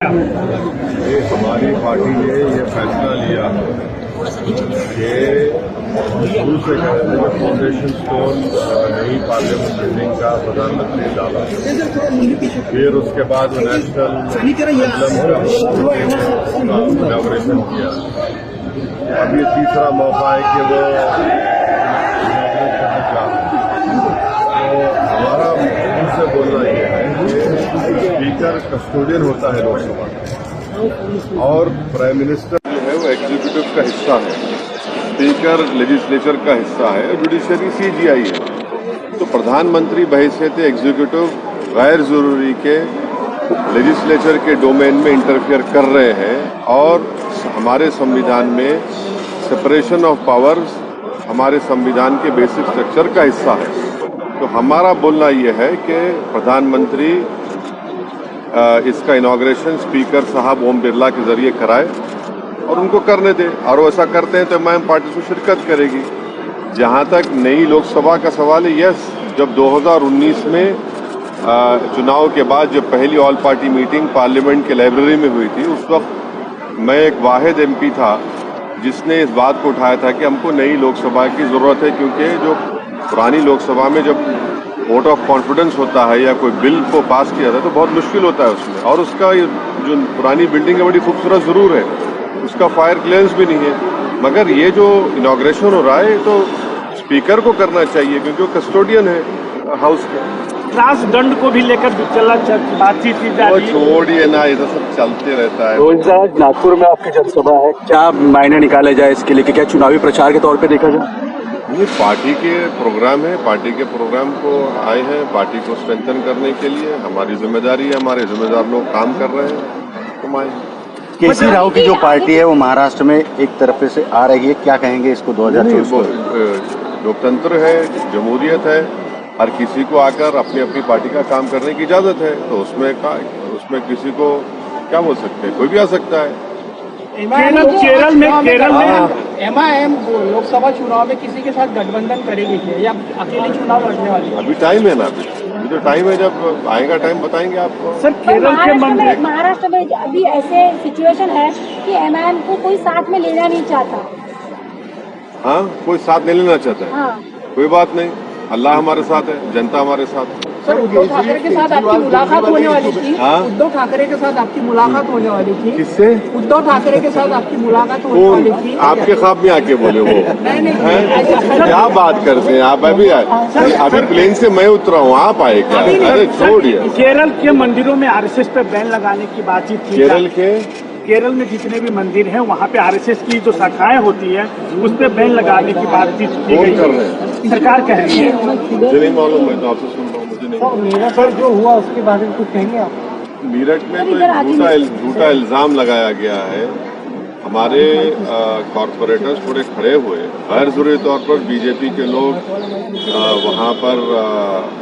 हमारी पार्टी ने ये फैसला लिया कि शुरू से फाउंडेशन स्टोन नई पार्लियामेंट बिल्डिंग का प्रधानमंत्री डाला, फिर उसके बाद नेशनल इनॉग्रेशन किया। अब ये तीसरा मौका है कि वो तो हमारा मुझ से बोलना ये है कि स्पीकर कस्टोडियन होता है लोकसभा का और प्राइम मिनिस्टर जो है वो एग्जीक्यूटिव का हिस्सा है, स्पीकर लेजिस्लेचर का हिस्सा है, जुडिशरी सीजीआई है। तो प्रधानमंत्री बहैसियत एग्जीक्यूटिव गैर जरूरी के लेजिस्लेचर के डोमेन में इंटरफियर कर रहे हैं और हमारे संविधान में सेपरेशन ऑफ पावर्स हमारे संविधान के बेसिक स्ट्रक्चर का हिस्सा है। तो हमारा बोलना यह है कि प्रधानमंत्री इसका इनॉग्रेशन स्पीकर साहब ओम बिरला के जरिए कराए और उनको करने दे, और ऐसा करते हैं तो मैं पार्टी से शिरकत करेगी। जहां तक नई लोकसभा का सवाल है, यस, जब 2019 में चुनाव के बाद जब पहली ऑल पार्टी मीटिंग पार्लियामेंट के लाइब्रेरी में हुई थी, उस वक्त मैं एक वाहिद एमपी था जिसने इस बात को उठाया था कि हमको नई लोकसभा की जरूरत है, क्योंकि जो पुरानी लोकसभा में जब वोट ऑफ कॉन्फिडेंस होता है या कोई बिल को पास किया जाता है तो बहुत मुश्किल होता है उसमें, और उसका जो पुरानी बिल्डिंग है बड़ी खूबसूरत जरूर है, उसका फायर क्लियरेंस भी नहीं है, मगर ये जो इनॉग्रेशन हो रहा है तो स्पीकर को करना चाहिए क्योंकि वो कस्टोडियन है हाउस का। राजदंड को भी लेकर बातचीत की जा रही है। छोड़िए ना, ये तो सब चलते रहता है। रोज नागपुर में आपकी जनसभा है, क्या मायने निकाले जाए इसके लिए कि क्या चुनावी प्रचार के तौर पे देखा जाए? ये पार्टी के प्रोग्राम है, पार्टी के प्रोग्राम को आए हैं, पार्टी को स्ट्रेंथन करने के लिए हमारी जिम्मेदारी है, हमारे जिम्मेदार लोग काम कर रहे हैं, तो आए। केसी राव की जो पार्टी है वो महाराष्ट्र में एक तरफ से आ रही है, क्या कहेंगे इसको 2024 को? लोकतंत्र है, जमहूरियत है, हर किसी को आकर अपनी अपनी पार्टी का काम करने की इजाजत है, तो उसमें किसी को क्या बोल सकते हैं, कोई भी आ सकता है। केरल में एमआईएम लोकसभा चुनाव में किसी के साथ गठबंधन करेगी या अकेले चुनाव लड़ने वाली है? अभी टाइम है ना, अभी तो टाइम है, जब आएगा टाइम बताएंगे आपको। सर, केरल के महाराष्ट्र में अभी ऐसे सिचुएशन है कि एमआईएम को कोई साथ में लेना नहीं चाहता। हाँ, कोई साथ नहीं लेना चाहता है। हाँ। कोई बात नहीं, अल्लाह हमारे साथ है, जनता हमारे साथ है। सर, उद्धव ठाकरे के साथ आपकी मुलाकात होने वाली थी। हाँ? उद्धव ठाकरे के साथ आपकी मुलाकात होने वाली थी। किससे? उद्धव ठाकरे के साथ आपकी मुलाकात होने वाली थी। आपके ख्वाब में आके बोले वो? नहीं, क्या बात करते हैं आप? अभी प्लेन से मैं उतरा हूँ, आप आए क्या? अरे छोड़िए। केरल के मंदिरों में आरएसएस पे बैन लगाने की बातचीत थी। केरल में जितने भी मंदिर हैं वहाँ पे आरएसएस की जो शाखाएं होती है उस पे बैन लगाने की बातचीत की गई है, सरकार कह रही है। मुझे नहीं मालूम, मैं तो आपसे सुन रहा हूँ, मुझे नहीं। मेरा सर जो हुआ उसके बारे में कुछ कहेंगे आप? मीरठ में तो झूठा इल्जाम लगाया गया है, हमारे कॉरपोरेटर्स थोड़े खड़े हुए, गैर जरूरी तौर पर बीजेपी के लोग वहाँ पर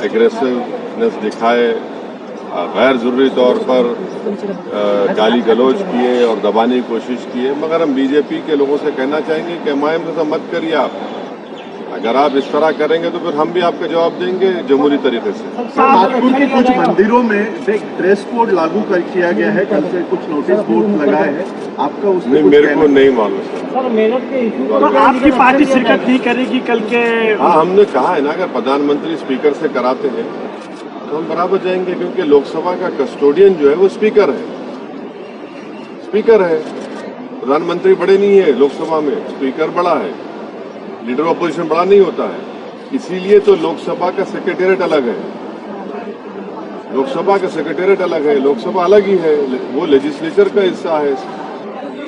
एग्रेसिवनेस दिखाए, गैर जरूरी तौर पर गाली गलौज किए और दबाने की कोशिश किए, मगर हम बीजेपी के लोगों से कहना चाहेंगे कि एमआईएम से मत करिए आप। अगर आप इस तरह करेंगे तो फिर हम भी आपका जवाब देंगे जमहूरी तरीके से। नागपुर के कुछ मंदिरों में ड्रेस कोड लागू किया गया है, कल से कुछ नोटिस बोर्ड लगाए हैं, आपका उसमें मेरे को नहीं मालूम सर। मेरठ के इशू तो आपकी पार्टी शिरकत नहीं करेगी कल के? हाँ, हमने कहा है ना, अगर प्रधानमंत्री स्पीकर से कराते हैं तो हम बराबर जाएंगे, क्योंकि लोकसभा का कस्टोडियन जो है वो स्पीकर है। स्पीकर है, प्रधानमंत्री बड़े नहीं है लोकसभा में, स्पीकर बड़ा है, लीडर ऑपोजिशन बड़ा नहीं होता है, इसीलिए तो लोकसभा का सेक्रेटेरिएट अलग है, लोकसभा का सेक्रेटेरिएट अलग है, लोकसभा अलग ही है, वो लेजिस्लेचर का हिस्सा है।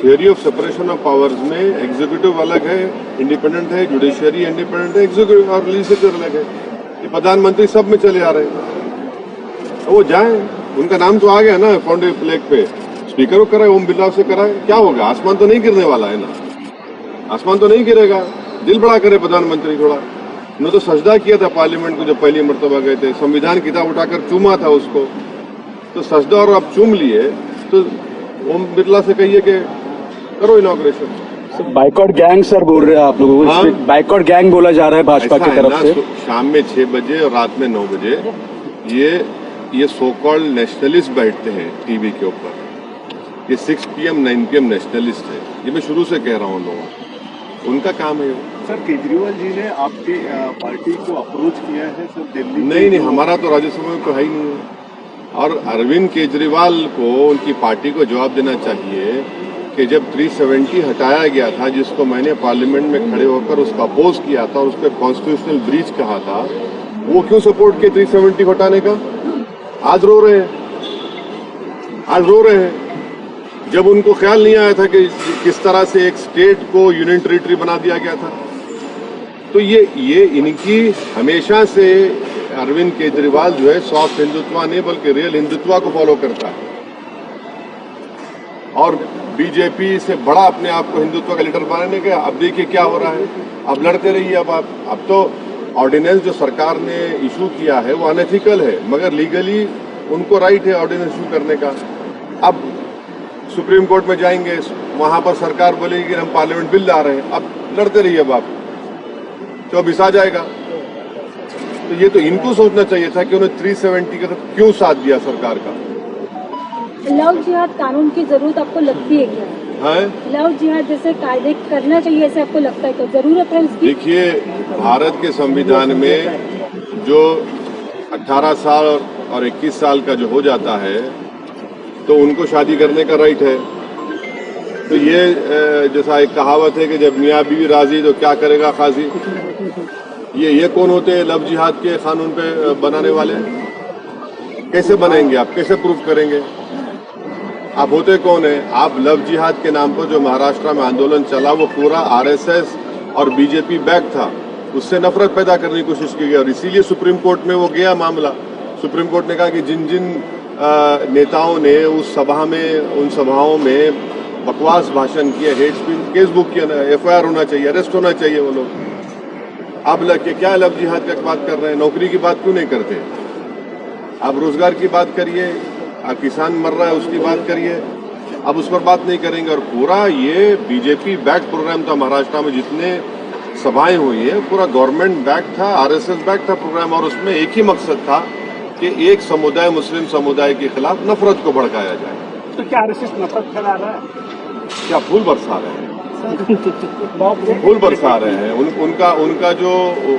Theory of separation of powers में एग्जीक्यूटिव अलग है, इंडिपेंडेंट है, जुडिशरी इंडिपेंडेंट है, एग्जीक्यूटिव और लेजिस्लेचर अलग है। ये प्रधानमंत्री सब में चले आ रहे हैं, तो वो जाए, उनका नाम तो आ गया ना फाउंडेशन फ्लैग पे, स्पीकर को कराए, ओम बिरला से कराए, क्या होगा? आसमान तो नहीं गिरने वाला है ना, आसमान तो नहीं गिरेगा। दिल बड़ा करे प्रधानमंत्री थोड़ा। उन्होंने तो सजदा किया था पार्लियामेंट को जब पहली मर्तबा गए थे, संविधान किताब उठाकर चूमा था उसको, तो सजदा और आप चूम लिए, तो ओम बिरला से कहिए कि करो इनॉग्रेशन। बाइकआउट गैंग सर बोल रहे हैं आप लोगों को? हाँ? बाइकआउट गैंग बोला जा रहा है भाजपा की तरफ से। शाम में 6 बजे और रात में 9 बजे ये सो कॉल्ड नेशनलिस्ट बैठते हैं टीवी के ऊपर, ये 6 PM 9 PM नेशनलिस्ट है, ये मैं शुरू से कह रहा हूँ लोगों को, उनका काम है। सर केजरीवाल जी ने आपके पार्टी को अप्रोच किया है सर दिल्ली? नहीं, हमारा तो राज्यसभा में तो है ही नहीं है। और अरविंद केजरीवाल को उनकी पार्टी को जवाब देना चाहिए कि जब 370 हटाया गया था, जिसको मैंने पार्लियामेंट में खड़े होकर उसका अपोज किया था और उस पर कॉन्स्टिट्यूशनल ब्रीच कहा था, वो क्यों सपोर्ट किए 370 हटाने का? आज रो रहे हैं। जब उनको ख्याल नहीं आया था कि किस तरह से एक स्टेट को यूनियन टेरिटरी बना दिया गया था। तो ये इनकी हमेशा से अरविंद केजरीवाल जो है सॉफ्ट हिंदुत्व नहीं बल्कि रियल हिंदुत्व को फॉलो करता है और बीजेपी से बड़ा अपने आप को हिंदुत्व का लीडर बनाने का। अब देखिए क्या हो रहा है, अब लड़ते रहिए। अब तो ऑर्डिनेंस जो सरकार ने इशू किया है वो अनएथिकल है, मगर लीगली उनको राइट है ऑर्डिनेंस इशू करने का। अब सुप्रीम कोर्ट में जाएंगे, वहां पर सरकार बोलेगी कि हम पार्लियामेंट बिल ला रहे हैं। अब लड़ते रहिए, अब आप 24 आ जाएगा। तो ये तो इनको सोचना चाहिए था कि उन्हें 370 का क्यों साथ दिया सरकार का। लव जिहाद कानून की जरूरत आपको लगती है क्या? है लव जिहाद जैसे कायदे करना चाहिए ऐसे आपको लगता है तो जरूरत है उसकी? देखिए, भारत के संविधान में जो 18 साल और 21 साल का जो हो जाता है तो उनको शादी करने का राइट है। तो ये जैसा एक कहावत है कि जब मियाँ बीवी राजी तो क्या करेगा खाजी। ये कौन होते हैं लव जिहाद के कानून पे बनाने वाले? कैसे बनाएंगे आप, कैसे प्रूफ करेंगे? आप होते कौन है? आप लव जिहाद के नाम पर जो महाराष्ट्र में आंदोलन चला वो पूरा RSS और बीजेपी बैक था, उससे नफरत पैदा करने की कोशिश की गई और इसीलिए सुप्रीम कोर्ट में वो गया मामला। सुप्रीम कोर्ट ने कहा कि जिन जिन नेताओं ने उस सभा में, उन सभाओं में बकवास भाषण किया, हेट स्पीच, केस बुक किया, FIR होना चाहिए, अरेस्ट होना चाहिए वो लोग। अब लग क्या लव जिहाद की बात कर रहे हैं? नौकरी की बात क्यों नहीं करते? आप रोजगार की बात करिए, आप किसान मर रहा है उसकी बात करिए, अब उस पर बात नहीं करेंगे। और पूरा ये बीजेपी बैक प्रोग्राम था महाराष्ट्र में, जितने सभाएं हुई है पूरा गवर्नमेंट बैक था, RSS बैक था प्रोग्राम, और उसमें एक ही मकसद था कि एक समुदाय, मुस्लिम समुदाय के खिलाफ नफरत को भड़काया जाए। तो क्या RSS नफरत फैला रहा है? क्या फूल बरसा रहे हैं? फूल बरसा रहे हैं।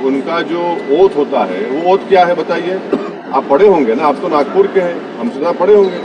उनका जो ओथ होता है वो ओथ क्या है बताइए? आप पढ़े होंगे ना, आप तो नागपुर के हैं, हमसे ज़्यादा पढ़े होंगे।